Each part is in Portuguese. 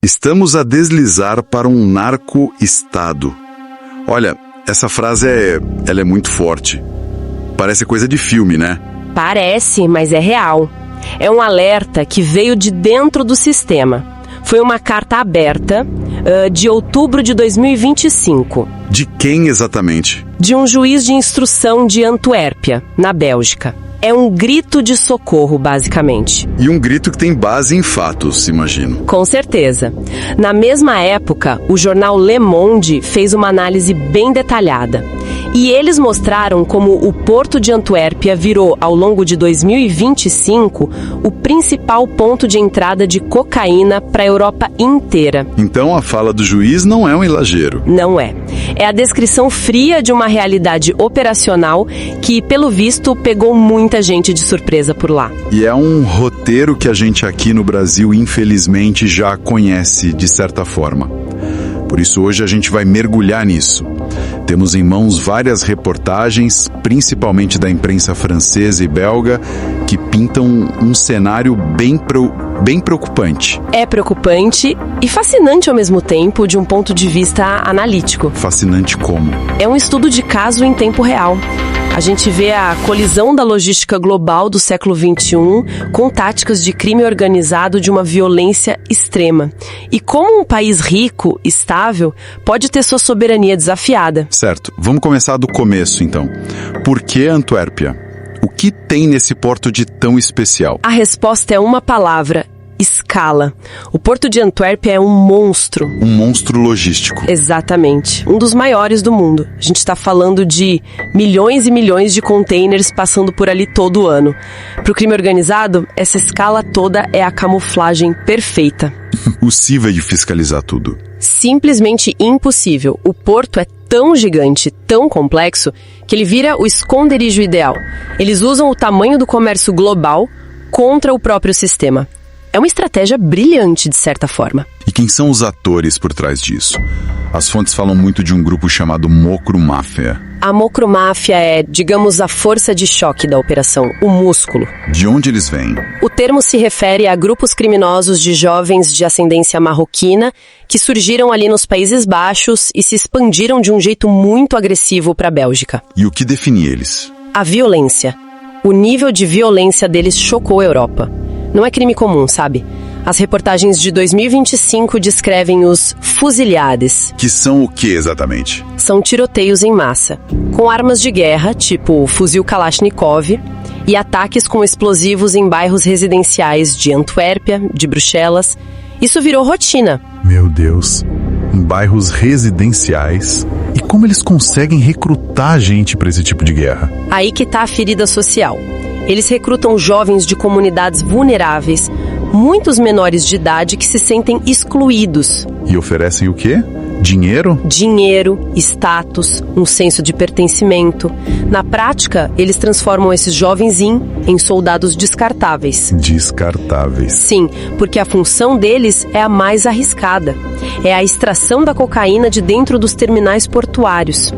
Estamos a deslizar para um narco-estado. Olha, essa frase ela é muito forte. Parece coisa de filme, né? Parece, mas é real. É um alerta que veio de dentro do sistema. Foi uma carta aberta de outubro de 2025. De quem exatamente? De um juiz de instrução de Antuérpia, na Bélgica. É um grito de socorro, basicamente. E um grito que tem base em fatos, imagino. Com certeza. Na mesma época, o jornal Le Monde fez uma análise bem detalhada. E eles mostraram como o porto de Antuérpia virou, ao longo de 2025, o principal ponto de entrada de cocaína para a Europa inteira. Então a fala do juiz não é um exagero. Não é. É a descrição fria de uma realidade operacional que, pelo visto, pegou muita gente de surpresa por lá. E é um roteiro que a gente aqui no Brasil, infelizmente, já conhece de certa forma. Por isso hoje a gente vai mergulhar nisso. Temos em mãos várias reportagens, principalmente da imprensa francesa e belga, que pintam um cenário bem preocupante. É preocupante e fascinante ao mesmo tempo, de um ponto de vista analítico. Fascinante como? É um estudo de caso em tempo real. A gente vê a colisão da logística global do século XXI com táticas de crime organizado de uma violência extrema. E como um país rico, estável, pode ter sua soberania desafiada. Certo. Vamos começar do começo, então. Por que Antuérpia? O que tem nesse porto de tão especial? A resposta é uma palavra: escala. O porto de Antuérpia é um monstro. Um monstro logístico. Exatamente. Um dos maiores do mundo. A gente está falando de milhões e milhões de containers passando por ali todo ano. Para o crime organizado, essa escala toda é a camuflagem perfeita. Impossível de fiscalizar tudo. Simplesmente impossível. O porto é tão gigante, tão complexo, que ele vira o esconderijo ideal. Eles usam o tamanho do comércio global contra o próprio sistema. É uma estratégia brilhante, de certa forma. E quem são os atores por trás disso? As fontes falam muito de um grupo chamado Mocromáfia. A Mocromáfia é, digamos, a força de choque da operação, o músculo. De onde eles vêm? O termo se refere a grupos criminosos de jovens de ascendência marroquina que surgiram ali nos Países Baixos e se expandiram de um jeito muito agressivo para a Bélgica. E o que define eles? A violência. O nível de violência deles chocou a Europa. Não é crime comum, sabe? As reportagens de 2025 descrevem os fuzilhades. Que são o que exatamente? São tiroteios em massa, com armas de guerra, tipo o fuzil Kalashnikov, e ataques com explosivos em bairros residenciais de Antuérpia, de Bruxelas. Isso virou rotina. Meu Deus, em bairros residenciais. E como eles conseguem recrutar gente para esse tipo de guerra? Aí que tá a ferida social. Eles recrutam jovens de comunidades vulneráveis, muitos menores de idade que se sentem excluídos. E oferecem o quê? Dinheiro? Dinheiro, status, um senso de pertencimento. Na prática, eles transformam esses jovens em soldados descartáveis. Descartáveis. Sim, porque a função deles é a mais arriscada. É a extração da cocaína de dentro dos terminais portuários.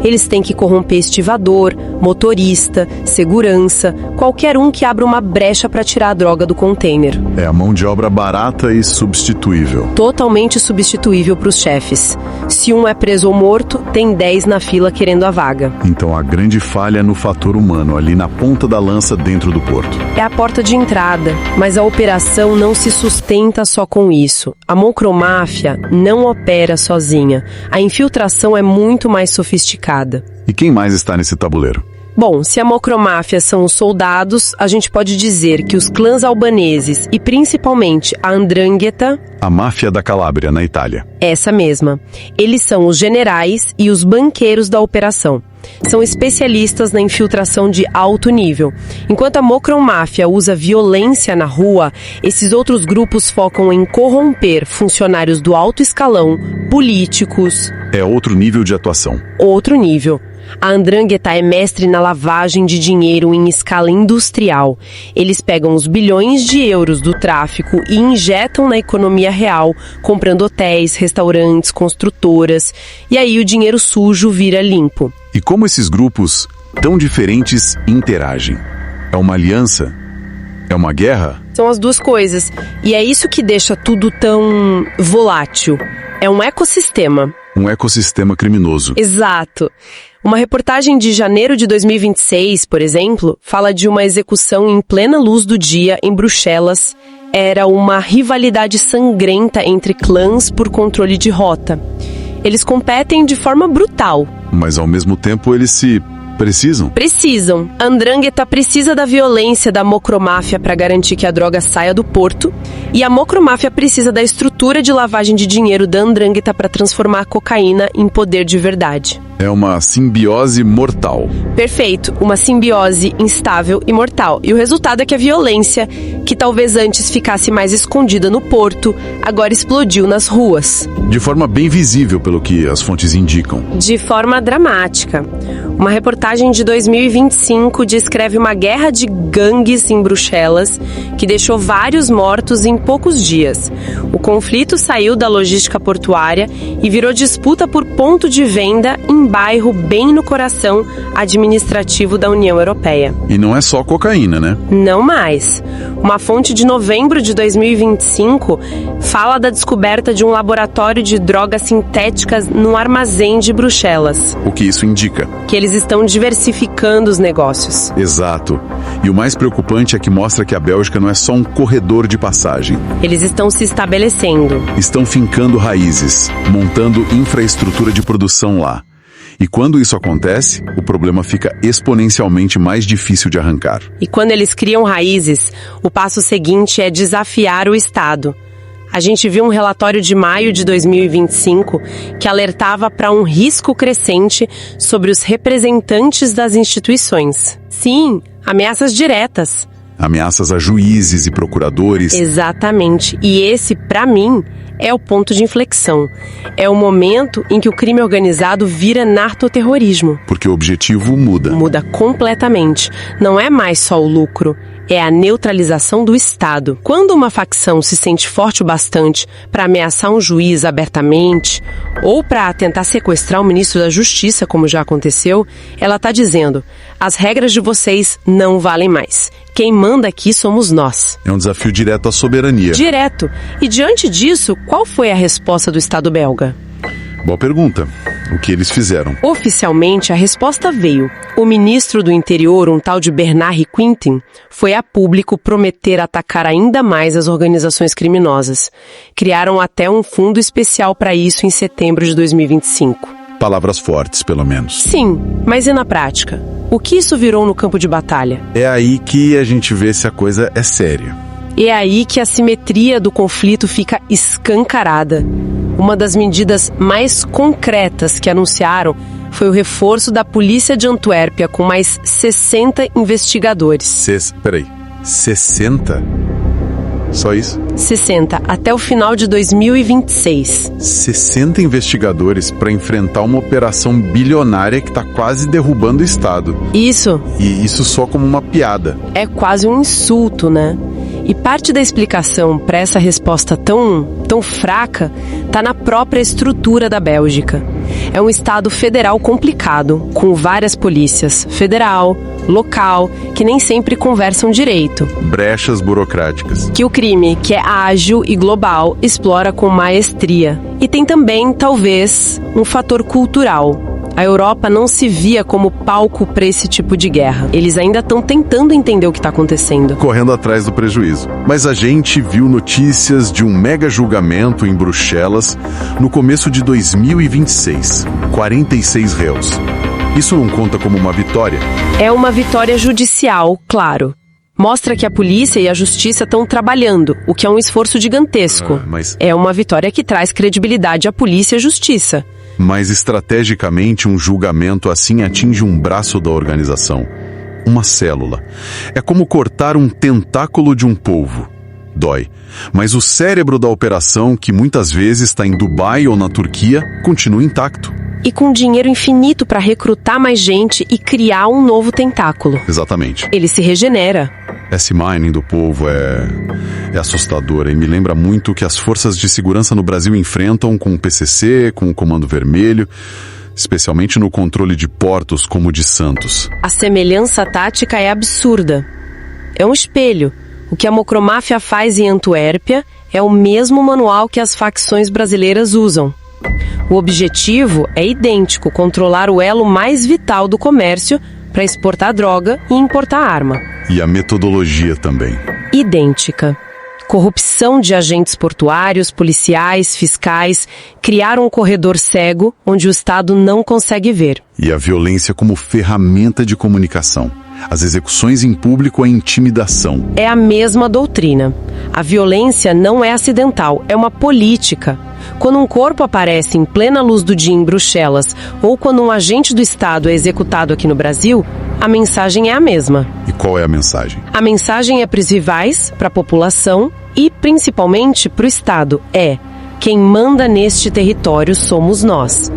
Eles têm que corromper estivador, motorista, segurança, qualquer um que abra uma brecha para tirar a droga do container. É a mão de obra barata e substituível. Totalmente substituível para os chefes. Se um é preso ou morto, tem 10 na fila querendo a vaga. Então a grande falha é no fator humano, ali na ponta da lança dentro do porto. É a porta de entrada, mas a operação não se sustenta só com isso. A Mocromáfia não opera sozinha. A infiltração é muito mais sofisticada. E quem mais está nesse tabuleiro? Bom, se a Mocromáfia são os soldados, a gente pode dizer que os clãs albaneses e principalmente a 'Ndrangheta, a máfia da Calábria, na Itália. Essa mesma. Eles são os generais e os banqueiros da operação. São especialistas na infiltração de alto nível. Enquanto a Mocromáfia usa violência na rua, esses outros grupos focam em corromper funcionários do alto escalão, políticos. É outro nível de atuação. Outro nível. A 'Ndrangheta é mestre na lavagem de dinheiro em escala industrial. Eles pegam os bilhões de euros do tráfico e injetam na economia real, comprando hotéis, restaurantes, construtoras. E aí o dinheiro sujo vira limpo. E como esses grupos, tão diferentes, interagem? É uma aliança? É uma guerra? São as duas coisas. E é isso que deixa tudo tão volátil. É um ecossistema. Um ecossistema criminoso. Exato. Uma reportagem de janeiro de 2026, por exemplo, fala de uma execução em plena luz do dia em Bruxelas. Era uma rivalidade sangrenta entre clãs por controle de rota. Eles competem de forma brutal. Mas ao mesmo tempo eles se precisam? Precisam. A Ndrangheta precisa da violência da mocromáfia para garantir que a droga saia do porto, e a mocromáfia precisa da estrutura de lavagem de dinheiro da Ndrangheta para transformar a cocaína em poder de verdade. É uma simbiose mortal. Perfeito, uma simbiose instável e mortal. E o resultado é que a violência, que talvez antes ficasse mais escondida no porto, agora explodiu nas ruas. De forma bem visível, pelo que as fontes indicam. De forma dramática. Uma reportagem de 2025 descreve uma guerra de gangues em Bruxelas que deixou vários mortos em poucos dias. O conflito saiu da logística portuária e virou disputa por ponto de venda em bairro bem no coração administrativo da União Europeia. E não é só cocaína, né? Não mais. Uma fonte de novembro de 2025 fala da descoberta de um laboratório de drogas sintéticas no armazém de Bruxelas. O que isso indica? Que eles estão diversificando os negócios. Exato. E o mais preocupante é que mostra que a Bélgica não é só um corredor de passagem. Eles estão se estabelecendo. Estão fincando raízes, montando infraestrutura de produção lá. E quando isso acontece, o problema fica exponencialmente mais difícil de arrancar. E quando eles criam raízes, o passo seguinte é desafiar o Estado. A gente viu um relatório de maio de 2025 que alertava para um risco crescente sobre os representantes das instituições. Sim, ameaças diretas. Ameaças a juízes e procuradores. Exatamente. E esse, para mim, é o ponto de inflexão. É o momento em que o crime organizado vira narcoterrorismo. Porque o objetivo muda. Muda completamente. Não é mais só o lucro. É a neutralização do Estado. Quando uma facção se sente forte o bastante para ameaçar um juiz abertamente ou para tentar sequestrar o ministro da Justiça, como já aconteceu, ela está dizendo: as regras de vocês não valem mais. Quem manda aqui somos nós. É um desafio direto à soberania. Direto. E diante disso, qual foi a resposta do Estado belga? Boa pergunta. O que eles fizeram? Oficialmente, a resposta veio. O ministro do Interior, um tal de Bernard Quintin, foi a público prometer atacar ainda mais as organizações criminosas. Criaram até um fundo especial para isso em setembro de 2025. Palavras fortes, pelo menos. Sim, mas e na prática? O que isso virou no campo de batalha? É aí que a gente vê se a coisa é séria. É aí que a simetria do conflito fica escancarada. Uma das medidas mais concretas que anunciaram foi o reforço da polícia de Antuérpia com mais 60 investigadores. Peraí, 60? Só isso? 60, até o final de 2026. 60 investigadores para enfrentar uma operação bilionária que está quase derrubando o Estado. Isso. E isso só como uma piada. É quase um insulto, né? E parte da explicação para essa resposta tão fraca está na própria estrutura da Bélgica. É um estado federal complicado, com várias polícias, federal, local, que nem sempre conversam direito. Brechas burocráticas. Que o crime, que é ágil e global, explora com maestria. E tem também, talvez, um fator cultural. A Europa não se via como palco para esse tipo de guerra. Eles ainda estão tentando entender o que está acontecendo. Correndo atrás do prejuízo. Mas a gente viu notícias de um mega julgamento em Bruxelas no começo de 2026. 46 réus. Isso não conta como uma vitória? É uma vitória judicial, claro. Mostra que a polícia e a justiça estão trabalhando, o que é um esforço gigantesco. É uma vitória que traz credibilidade à polícia e à justiça. Mas estrategicamente um julgamento assim atinge um braço da organização, uma célula. É como cortar um tentáculo de um polvo. Dói. Mas o cérebro da operação, que muitas vezes está em Dubai ou na Turquia, continua intacto. E com dinheiro infinito para recrutar mais gente e criar um novo tentáculo. Exatamente. Ele se regenera. Esse mining do povo é assustador e me lembra muito o que as forças de segurança no Brasil enfrentam com o PCC, com o Comando Vermelho, especialmente no controle de portos como o de Santos. A semelhança tática é absurda. É um espelho. O que a mocromáfia faz em Antuérpia é o mesmo manual que as facções brasileiras usam. O objetivo é idêntico: controlar o elo mais vital do comércio para exportar droga e importar arma. E a metodologia também. Idêntica. Corrupção de agentes portuários, policiais, fiscais, criaram um corredor cego onde o Estado não consegue ver. E a violência como ferramenta de comunicação. As execuções em público, a intimidação. É a mesma doutrina. A violência não é acidental, é uma política. Quando um corpo aparece em plena luz do dia em Bruxelas, ou quando um agente do Estado é executado aqui no Brasil, a mensagem é a mesma. E qual é a mensagem? A mensagem é para os rivais, para a população e, principalmente, para o Estado. Quem manda neste território somos nós.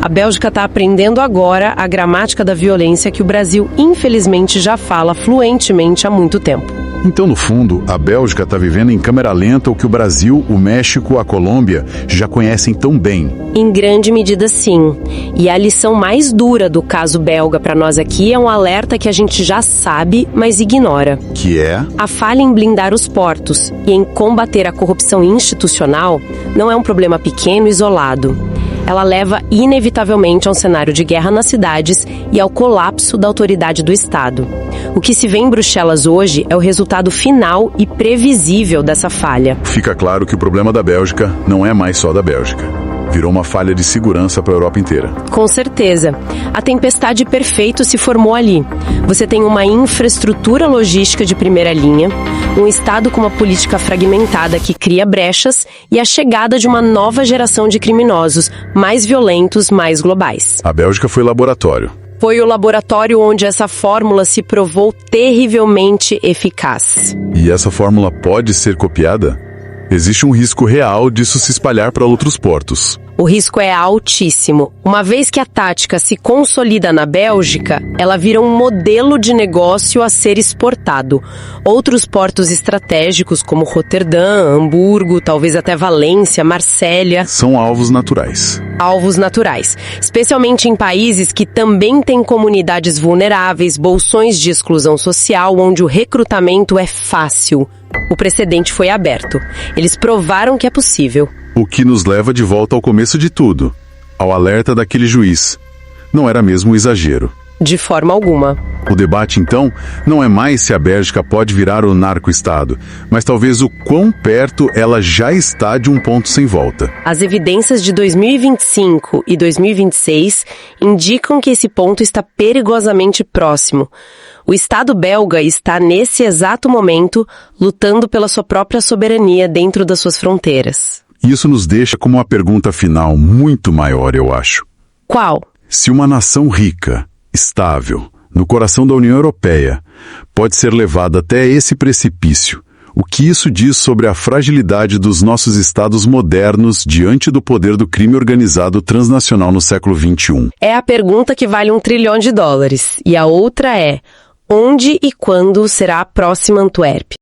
A Bélgica está aprendendo agora a gramática da violência que o Brasil, infelizmente, já fala fluentemente há muito tempo. Então, no fundo, a Bélgica está vivendo em câmera lenta o que o Brasil, o México, a Colômbia já conhecem tão bem. Em grande medida, sim. E a lição mais dura do caso belga para nós aqui é um alerta que a gente já sabe, mas ignora. Que é? A falha em blindar os portos e em combater a corrupção institucional não é um problema pequeno e isolado. Ela leva inevitavelmente a um cenário de guerra nas cidades e ao colapso da autoridade do Estado. O que se vê em Bruxelas hoje é o resultado final e previsível dessa falha. Fica claro que o problema da Bélgica não é mais só da Bélgica. Virou uma falha de segurança para a Europa inteira. Com certeza. A tempestade perfeita se formou ali. Você tem uma infraestrutura logística de primeira linha, um Estado com uma política fragmentada que cria brechas e a chegada de uma nova geração de criminosos, mais violentos, mais globais. A Bélgica foi laboratório. Foi o laboratório onde essa fórmula se provou terrivelmente eficaz. E essa fórmula pode ser copiada? Existe um risco real disso se espalhar para outros portos. O risco é altíssimo. Uma vez que a tática se consolida na Bélgica, ela vira um modelo de negócio a ser exportado. Outros portos estratégicos, como Roterdã, Hamburgo, talvez até Valência, Marsella, são alvos naturais. Alvos naturais, especialmente em países que também têm comunidades vulneráveis, bolsões de exclusão social, onde o recrutamento é fácil. O precedente foi aberto. Eles provaram que é possível. O que nos leva de volta ao começo de tudo, ao alerta daquele juiz. Não era mesmo um exagero. De forma alguma. O debate, então, não é mais se a Bélgica pode virar o narco-estado, mas talvez o quão perto ela já está de um ponto sem volta. As evidências de 2025 e 2026 indicam que esse ponto está perigosamente próximo. O Estado belga está, nesse exato momento, lutando pela sua própria soberania dentro das suas fronteiras. Isso nos deixa com uma pergunta final muito maior, eu acho. Qual? Se uma nação rica, estável, no coração da União Europeia, pode ser levada até esse precipício, o que isso diz sobre a fragilidade dos nossos estados modernos diante do poder do crime organizado transnacional no século XXI? É a pergunta que vale $1 trilhão. E a outra é: onde e quando será a próxima Antuérpia?